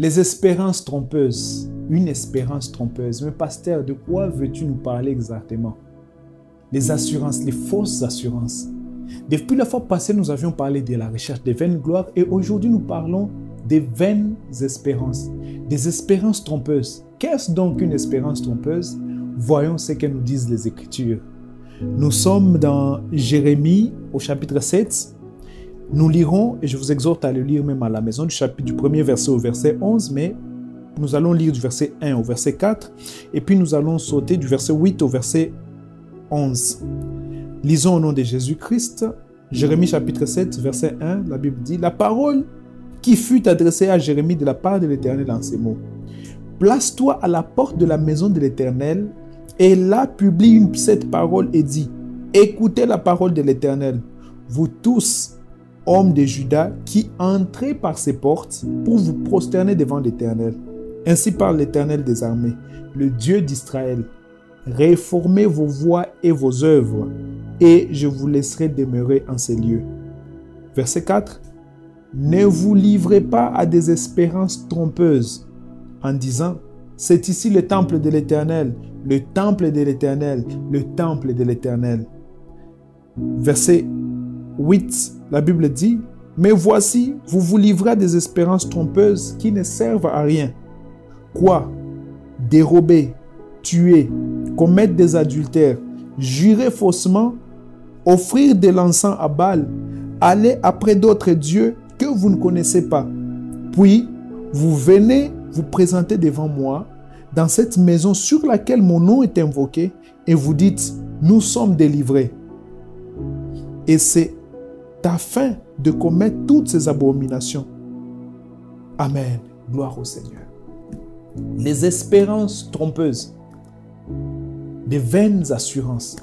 Les espérances trompeuses. Une espérance trompeuse. Mais pasteur, de quoi veux-tu nous parler exactement? Les assurances, les fausses assurances. Depuis la fois passée, nous avions parlé de la recherche des vaines gloires et aujourd'hui, nous parlons des vaines espérances, des espérances trompeuses. Qu'est-ce donc une espérance trompeuse? Voyons ce que nous disent les Écritures. Nous sommes dans Jérémie au chapitre 7. Nous lirons, et je vous exhorte à le lire même à la maison, du premier verset au verset 11, mais nous allons lire du verset 1 au verset 4 et puis nous allons sauter du verset 8 au verset 11. Lisons au nom de Jésus-Christ, Jérémie chapitre 7, verset 1, la Bible dit « La parole qui fut adressée à Jérémie de la part de l'Éternel en ces mots. Place-toi à la porte de la maison de l'Éternel et là publie cette parole et dit « Écoutez la parole de l'Éternel, vous tous, hommes de Juda, qui entrez par ces portes pour vous prosterner devant l'Éternel. Ainsi parle l'Éternel des armées, le Dieu d'Israël. Réformez vos voies et vos œuvres, et je vous laisserai demeurer en ces lieux. » Verset 4. « Ne vous livrez pas à des espérances trompeuses, en disant, c'est ici le temple de l'Éternel, le temple de l'Éternel, le temple de l'Éternel. » Verset 8, la Bible dit, « Mais voici, vous vous livrez à des espérances trompeuses qui ne servent à rien. Quoi? Dérober, tuer, commettre des adultères, jurer faussement, offrir de l'encens à Baal, aller après d'autres dieux que vous ne connaissez pas. Puis, vous venez vous présenter devant moi, dans cette maison sur laquelle mon nom est invoqué, et vous dites, nous sommes délivrés. Et c'est afin de commettre toutes ces abominations. Amen. Gloire au Seigneur. Les espérances trompeuses, des vaines assurances.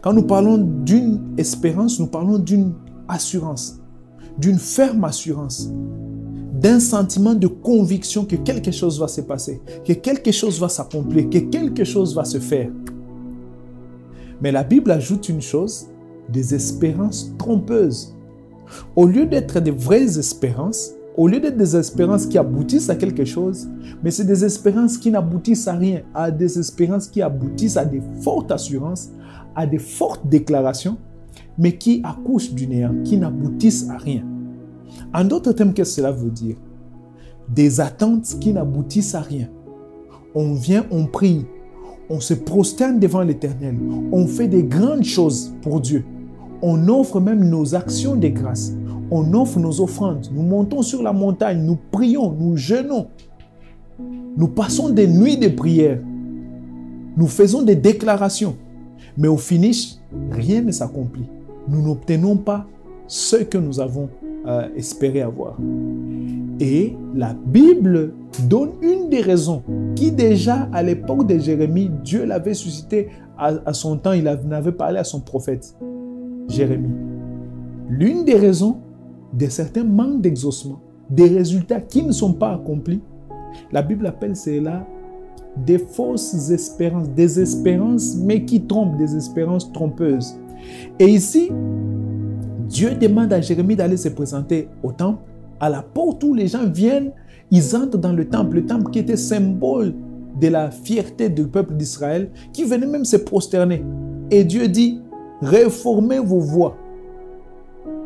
Quand nous parlons d'une espérance, nous parlons d'une assurance, d'une ferme assurance, d'un sentiment de conviction que quelque chose va se passer, que quelque chose va s'accomplir, que quelque chose va se faire. Mais la Bible ajoute une chose, des espérances trompeuses. Au lieu d'être des vraies espérances, au lieu d'être des espérances qui aboutissent à quelque chose, mais c'est des espérances qui n'aboutissent à rien, à des espérances qui aboutissent à des fortes assurances, à des fortes déclarations, mais qui accouchent du néant, qui n'aboutissent à rien. En d'autres termes, qu'est-ce que cela veut dire? Des attentes qui n'aboutissent à rien. On vient, on prie, on se prosterne devant l'Éternel, on fait des grandes choses pour Dieu. On offre même nos actions de grâce. On offre nos offrandes. Nous montons sur la montagne, nous prions, nous jeûnons. Nous passons des nuits de prière. Nous faisons des déclarations. Mais au finish, rien ne s'accomplit. Nous n'obtenons pas ce que nous avons espéré avoir. Et la Bible donne une des raisons qui déjà à l'époque de Jérémie, Dieu l'avait suscité à son temps, il avait parlé à son prophète. Jérémie. L'une des raisons de certains manques d'exaucement, des résultats qui ne sont pas accomplis, la Bible appelle cela des fausses espérances, des espérances mais qui trompent, des espérances trompeuses. Et ici, Dieu demande à Jérémie d'aller se présenter au temple, à la porte où les gens viennent, ils entrent dans le temple qui était symbole de la fierté du peuple d'Israël, qui venait même se prosterner. Et Dieu dit, réformez vos voies,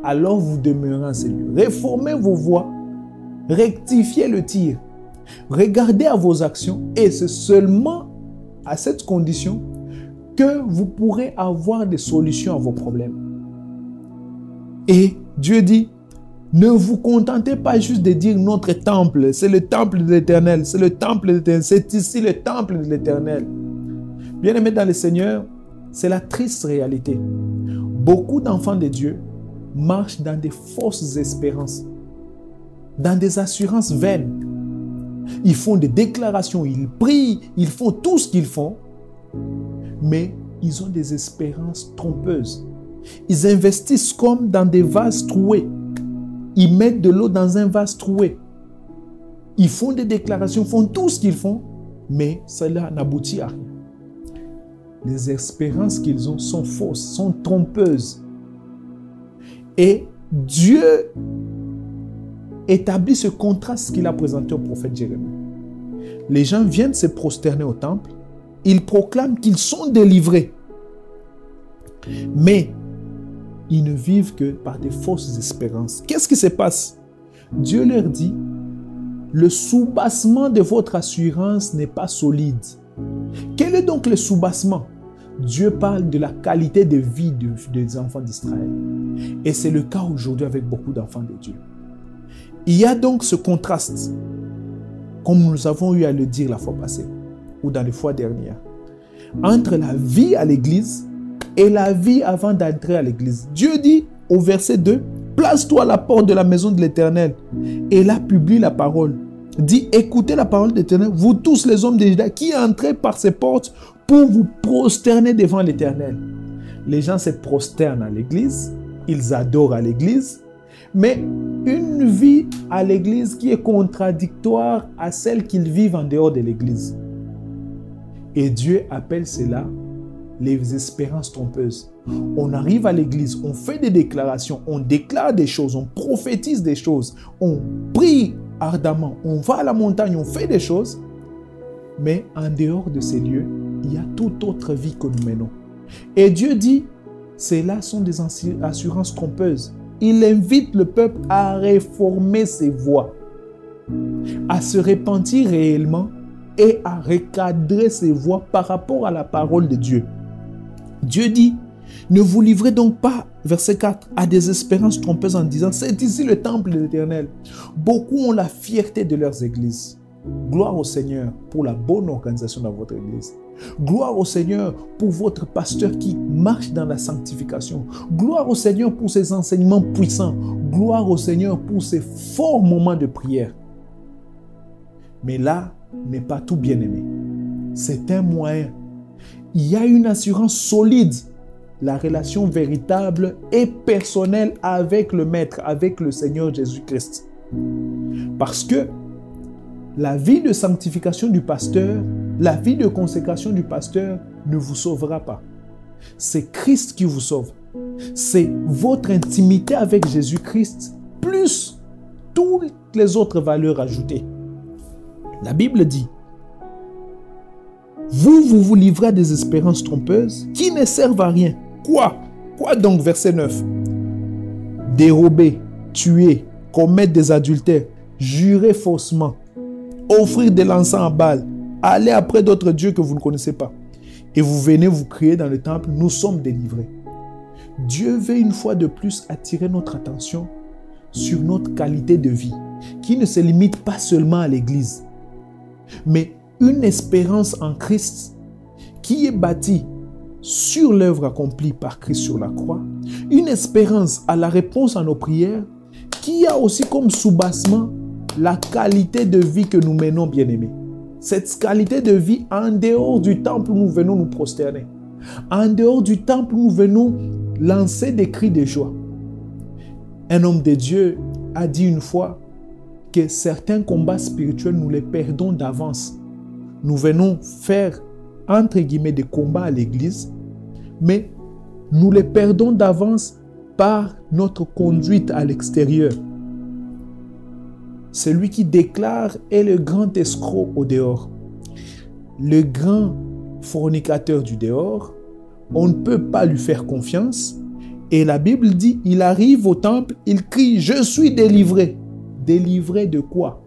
alors vous demeurez en ces lieux. Réformez vos voies, rectifiez le tir, regardez à vos actions et c'est seulement à cette condition que vous pourrez avoir des solutions à vos problèmes. Et Dieu dit, ne vous contentez pas juste de dire notre temple, c'est le temple de l'Éternel, c'est le temple de l'Éternel, c'est ici le temple de l'Éternel. Bien-aimés dans le Seigneur, c'est la triste réalité. Beaucoup d'enfants de Dieu marchent dans des fausses espérances, dans des assurances vaines. Ils font des déclarations, ils prient, ils font tout ce qu'ils font, mais ils ont des espérances trompeuses. Ils investissent comme dans des vases troués. Ils mettent de l'eau dans un vase troué. Ils font des déclarations, font tout ce qu'ils font, mais cela n'aboutit à rien. Les espérances qu'ils ont sont fausses, sont trompeuses. Et Dieu établit ce contraste qu'il a présenté au prophète Jérémie. Les gens viennent se prosterner au temple, ils proclament qu'ils sont délivrés. Mais ils ne vivent que par des fausses espérances. Qu'est-ce qui se passe? Dieu leur dit, le soubassement de votre assurance n'est pas solide. Quel est donc le soubassement? Dieu parle de la qualité de vie des enfants d'Israël. Et c'est le cas aujourd'hui avec beaucoup d'enfants de Dieu. Il y a donc ce contraste, comme nous avons eu à le dire la fois passée, ou dans les fois dernières, entre la vie à l'église et la vie avant d'entrer à l'église. Dieu dit au verset 2, « Place-toi à la porte de la maison de l'Éternel. » Et là, publie la parole. Dit, « Écoutez la parole de l'Éternel, vous tous les hommes de Juda qui entrez par ces portes pour vous prosterner devant l'Éternel. » Les gens se prosternent à l'église, ils adorent à l'église, mais une vie à l'église qui est contradictoire à celle qu'ils vivent en dehors de l'église. Et Dieu appelle cela les espérances trompeuses. On arrive à l'église, on fait des déclarations, on déclare des choses, on prophétise des choses, on prie ardemment, on va à la montagne, on fait des choses, mais en dehors de ces lieux, il y a toute autre vie que nous menons. Et Dieu dit, ceux-là sont des assurances trompeuses. Il invite le peuple à réformer ses voies, à se repentir réellement et à recadrer ses voies par rapport à la parole de Dieu. Dieu dit, ne vous livrez donc pas, verset 4, à des espérances trompeuses en disant, c'est ici le temple de l'Éternel. Beaucoup ont la fierté de leurs églises. Gloire au Seigneur pour la bonne organisation dans votre église. Gloire au Seigneur pour votre pasteur qui marche dans la sanctification. Gloire au Seigneur pour ses enseignements puissants. Gloire au Seigneur pour ses forts moments de prière. Mais là n'est pas tout bien aimé. C'est un moyen. Il y a une assurance solide. La relation véritable et personnelle avec le Maître, avec le Seigneur Jésus-Christ. Parce que la vie de sanctification du pasteur, la vie de consécration du pasteur ne vous sauvera pas. C'est Christ qui vous sauve. C'est votre intimité avec Jésus-Christ, plus toutes les autres valeurs ajoutées. La Bible dit, vous livrez à des espérances trompeuses qui ne servent à rien. Quoi donc, verset 9? Dérober, tuer, commettre des adultères, jurer faussement, offrir de l'encens à Baal, aller après d'autres dieux que vous ne connaissez pas. Et vous venez vous crier dans le temple, nous sommes délivrés. Dieu veut une fois de plus attirer notre attention sur notre qualité de vie, qui ne se limite pas seulement à l'église, mais une espérance en Christ qui est bâtie sur l'œuvre accomplie par Christ sur la croix, une espérance à la réponse à nos prières, qui a aussi comme soubassement la qualité de vie que nous menons, bien-aimés. Cette qualité de vie en dehors du temple où nous venons nous prosterner. En dehors du temple où nous venons lancer des cris de joie. Un homme de Dieu a dit une fois que certains combats spirituels, nous les perdons d'avance. Nous venons faire, entre guillemets, des combats à l'église, mais nous les perdons d'avance par notre conduite à l'extérieur. Celui qui déclare est le grand escroc au dehors. Le grand fornicateur du dehors, on ne peut pas lui faire confiance. Et la Bible dit, il arrive au temple, il crie, je suis délivré. Délivré de quoi?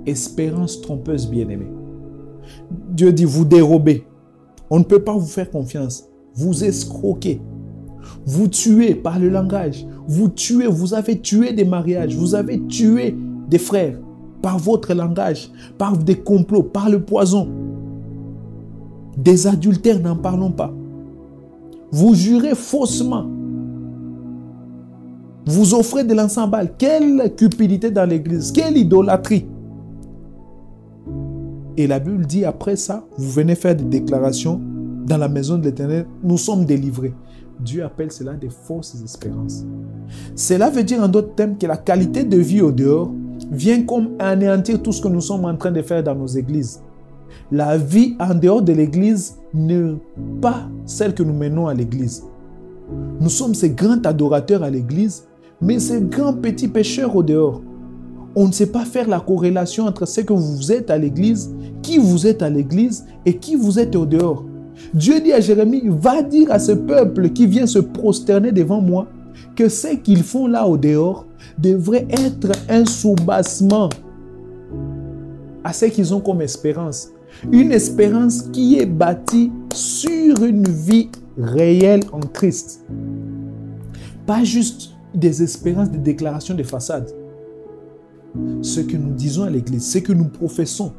Espérance trompeuse, bien-aimée. Dieu dit, vous dérobez. On ne peut pas vous faire confiance. Vous escroquez. Vous tuez par le langage. Vous tuez, vous avez tué des mariages. Vous avez tué des frères par votre langage, par des complots, par le poison. Des adultères, n'en parlons pas. Vous jurez faussement. Vous offrez de l'encens à Baal. Quelle cupidité dans l'église. Quelle idolâtrie. Et la Bible dit après ça, vous venez faire des déclarations dans la maison de l'Éternel. Nous sommes délivrés. Dieu appelle cela des fausses espérances. Cela veut dire en d'autres termes que la qualité de vie au dehors vient comme anéantir tout ce que nous sommes en train de faire dans nos églises. La vie en dehors de l'église n'est pas celle que nous menons à l'église. Nous sommes ces grands adorateurs à l'église, Mais ces grands petits pécheurs au dehors, on ne sait pas faire la corrélation entre ce que vous êtes à l'église, qui vous êtes à l'église et qui vous êtes au dehors. Dieu dit à Jérémie, va dire à ce peuple qui vient se prosterner devant moi que ce qu'ils font là au dehors devrait être un soubassement à ce qu'ils ont comme espérance. Une espérance qui est bâtie sur une vie réelle en Christ. Pas juste des espérances, des déclarations de façade. Ce que nous disons à l'église, ce que nous professons,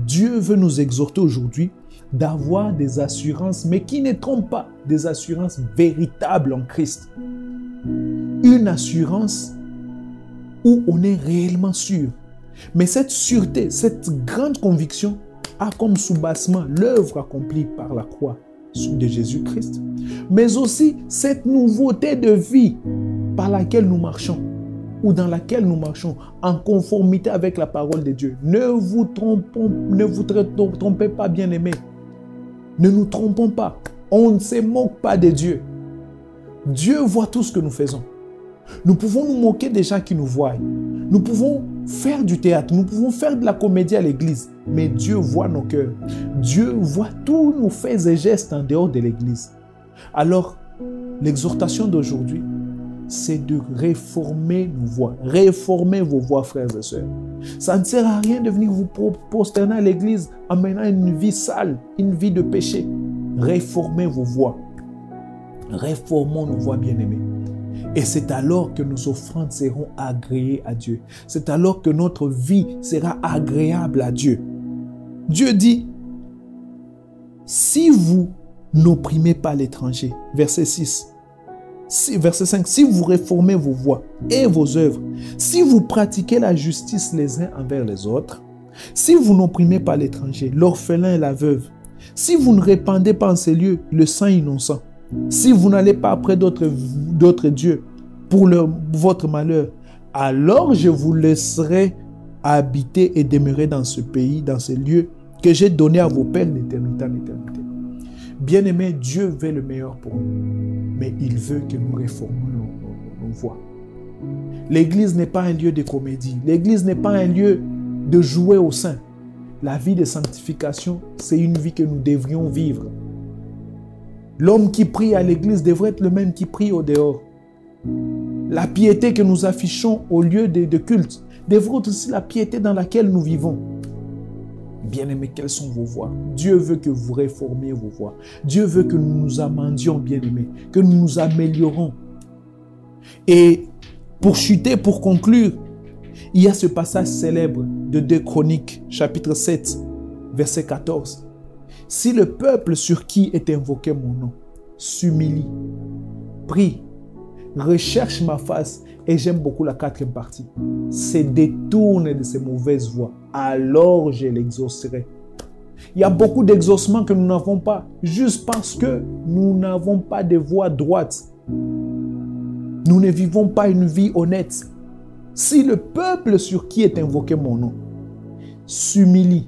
Dieu veut nous exhorter aujourd'hui d'avoir des assurances, mais qui ne trompent pas, des assurances véritables en Christ. Une assurance où on est réellement sûr. Mais cette sûreté, cette grande conviction a comme soubassement l'œuvre accomplie par la croix de Jésus-Christ, mais aussi cette nouveauté de vie par laquelle nous marchons ou dans laquelle nous marchons en conformité avec la parole de Dieu. Ne vous trompez pas, bien-aimés. Ne nous trompons pas. On ne se moque pas de Dieu. Dieu voit tout ce que nous faisons. Nous pouvons nous moquer des gens qui nous voient. Nous pouvons faire du théâtre. Nous pouvons faire de la comédie à l'église. Mais Dieu voit nos cœurs. Dieu voit tous nos faits et gestes en dehors de l'église. Alors, l'exhortation d'aujourd'hui, c'est de réformer nos voies. Réformez vos voies, frères et sœurs. Ça ne sert à rien de venir vous prosterner à l'église en menant une vie sale, une vie de péché. Réformez vos voies. Réformons nos voies, bien-aimés. Et c'est alors que nos offrandes seront agréées à Dieu. C'est alors que notre vie sera agréable à Dieu. Dieu dit, si vous n'opprimez pas l'étranger, verset 6, verset 5, si vous réformez vos voies et vos œuvres, si vous pratiquez la justice les uns envers les autres, si vous n'opprimez pas l'étranger, l'orphelin et la veuve, si vous ne répandez pas en ces lieux le sang innocent, si vous n'allez pas après d'autres dieux pour votre malheur, alors je vous laisserai habiter et demeurer dans ce pays, dans ces lieux que j'ai donné à vos pères d'éternité en éternité. Bien-aimés, Dieu veut le meilleur pour nous, mais il veut que nous réformions nos voies. L'église n'est pas un lieu de comédie. L'église n'est pas un lieu de jouer au sein. La vie de sanctification, c'est une vie que nous devrions vivre. L'homme qui prie à l'église devrait être le même qui prie au dehors. La piété que nous affichons au lieu de culte devrait être aussi la piété dans laquelle nous vivons. Bien-aimés, quelles sont vos voies? Dieu veut que vous réformiez vos voies. Dieu veut que nous nous amendions, bien-aimés, que nous nous améliorons. Et pour chuter, pour conclure, il y a ce passage célèbre de 2 Chroniques, chapitre 7, verset 14. Si le peuple sur qui est invoqué mon nom s'humilie, prie, recherche ma face, et j'aime beaucoup la 4e partie, se détourne de ses mauvaises voies, alors je l'exaucerai. Il y a beaucoup d'exaucements que nous n'avons pas, juste parce que nous n'avons pas de voie droite. Nous ne vivons pas une vie honnête. Si le peuple sur qui est invoqué mon nom s'humilie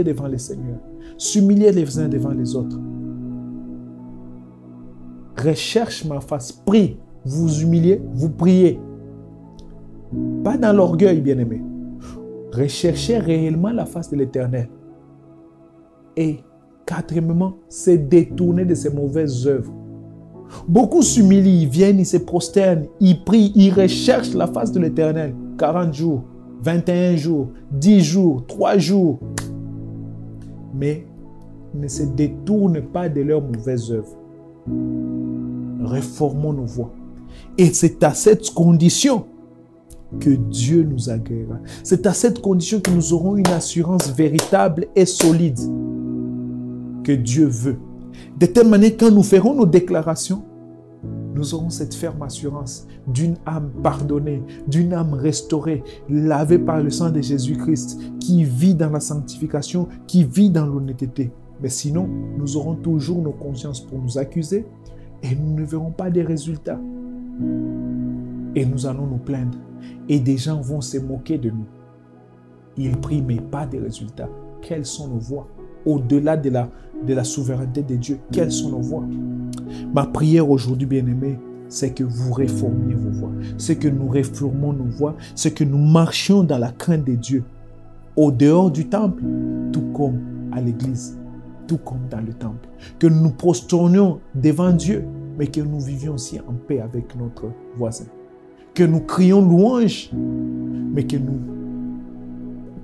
devant le Seigneur, s'humilier les uns devant les autres, recherche ma face, prie, vous humiliez, vous priez. Pas dans l'orgueil, bien-aimé. Recherchez réellement la face de l'Éternel. Et quatrièmement, c'est détourner de ses mauvaises œuvres. Beaucoup s'humilient, ils viennent, ils se prosternent, ils prient, ils recherchent la face de l'Éternel. 40 jours, 21 jours, 10 jours, 3 jours. Mais ne se détournent pas de leurs mauvaises œuvres. Réformons nos voies. Et c'est à cette condition que Dieu nous agréera. C'est à cette condition que nous aurons une assurance véritable et solide que Dieu veut. De telle manière, quand nous ferons nos déclarations, nous aurons cette ferme assurance d'une âme pardonnée, d'une âme restaurée, lavée par le sang de Jésus-Christ, qui vit dans la sanctification, qui vit dans l'honnêteté. Mais sinon, nous aurons toujours nos consciences pour nous accuser et nous ne verrons pas des résultats. Et nous allons nous plaindre. Et des gens vont se moquer de nous. Ils prient, mais pas des résultats. Quelles sont nos voies? Au-delà de la souveraineté de Dieu, quelles sont nos voies? Ma prière aujourd'hui, bien-aimés, c'est que vous réformiez vos voies. C'est que nous réformons nos voies. C'est que nous marchions dans la crainte de Dieu. Au dehors du temple, tout comme à l'église, tout comme dans le temple. Que nous nous prosternions devant Dieu, mais que nous vivions aussi en paix avec notre voisin. Que nous crions louange, mais que nous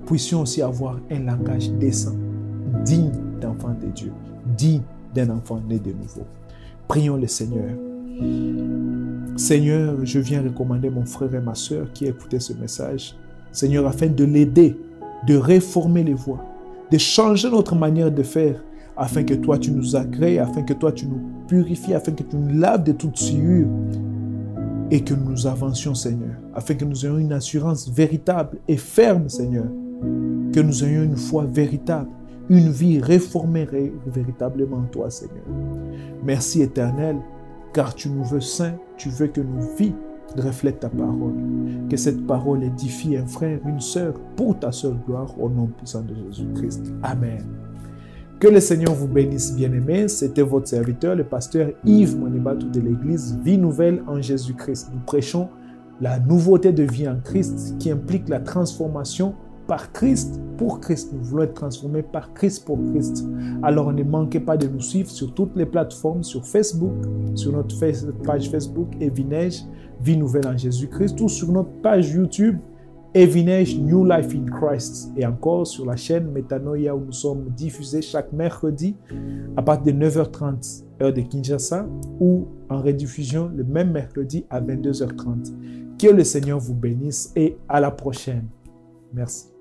puissions aussi avoir un langage décent, digne d'enfant de Dieu, digne d'un enfant né de nouveau. Prions le Seigneur. Seigneur, je viens recommander mon frère et ma soeur qui écoutaient ce message. Seigneur, afin de l'aider, de réformer les voies, de changer notre manière de faire, afin que toi tu nous agrées, afin que toi tu nous purifies, afin que tu nous laves de toute souillure et que nous avancions, Seigneur, afin que nous ayons une assurance véritable et ferme, Seigneur, que nous ayons une foi véritable, une vie réformée véritablement en toi, Seigneur. Merci, Éternel, car tu nous veux saints, tu veux que nos vies reflètent ta parole. Que cette parole édifie un frère, une sœur, pour ta seule gloire, au nom puissant de Jésus-Christ. Amen. Que le Seigneur vous bénisse, bien-aimés. C'était votre serviteur, le pasteur Yves Monebatu de l'église Vie Nouvelle en Jésus-Christ. Nous prêchons la nouveauté de vie en Christ qui implique la transformation par Christ, pour Christ. Nous voulons être transformés par Christ, pour Christ. Alors ne manquez pas de nous suivre sur toutes les plateformes, sur Facebook, sur notre page Facebook Evinege, Vie Nouvelle en Jésus-Christ, ou sur notre page YouTube Evinege New Life in Christ, et encore sur la chaîne Metanoia où nous sommes diffusés chaque mercredi à partir de 9h30 heure de Kinshasa, ou en rediffusion le même mercredi à 22h30. Que le Seigneur vous bénisse et à la prochaine. Merci.